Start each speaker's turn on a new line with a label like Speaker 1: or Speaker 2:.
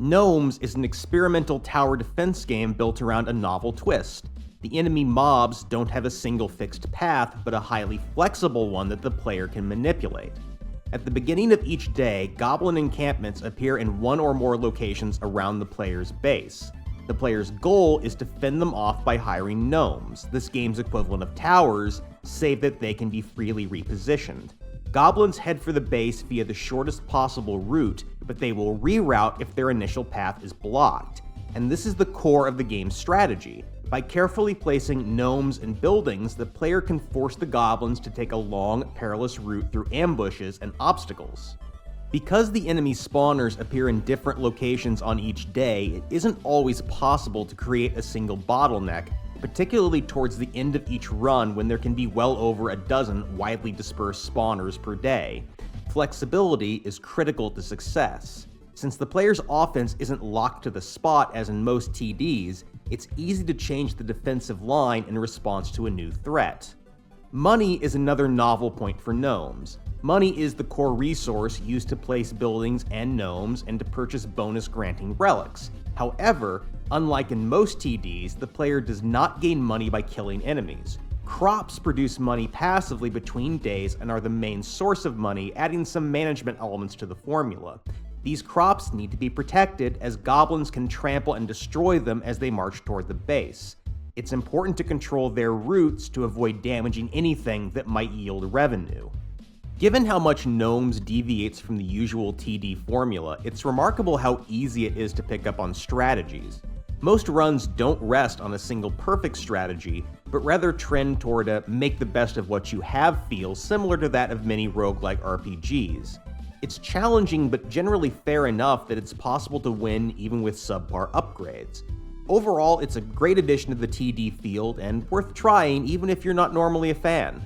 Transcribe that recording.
Speaker 1: Gnomes is an experimental tower defense game built around a novel twist. The enemy mobs don't have a single fixed path, but a highly flexible one that the player can manipulate. At the beginning of each day, goblin encampments appear in one or more locations around the player's base. The player's goal is to fend them off by hiring gnomes, this game's equivalent of towers, save that they can be freely repositioned. Goblins head for the base via the shortest possible route, but they will reroute if their initial path is blocked. And this is the core of the game's strategy. By carefully placing gnomes and buildings, the player can force the goblins to take a long, perilous route through ambushes and obstacles. Because the enemy spawners appear in different locations on each day, it isn't always possible to create a single bottleneck, particularly towards the end of each run when there can be well over a dozen widely dispersed spawners per day. Flexibility is critical to success. Since the player's offense isn't locked to the spot as in most TDs, it's easy to change the defensive line in response to a new threat. Money is another novel point for gnomes. Money is the core resource used to place buildings and gnomes and to purchase bonus-granting relics. However, unlike in most TDs, the player does not gain money by killing enemies. Crops produce money passively between days and are the main source of money, adding some management elements to the formula. These crops need to be protected, as goblins can trample and destroy them as they march toward the base. It's important to control their routes to avoid damaging anything that might yield revenue. Given how much Gnomes deviates from the usual TD formula, it's remarkable how easy it is to pick up on strategies. Most runs don't rest on a single perfect strategy, but rather trend toward a make the best of what you have feel similar to that of many roguelike RPGs. It's challenging but generally fair enough that it's possible to win even with subpar upgrades. Overall, it's a great addition to the TD field and worth trying even if you're not normally a fan.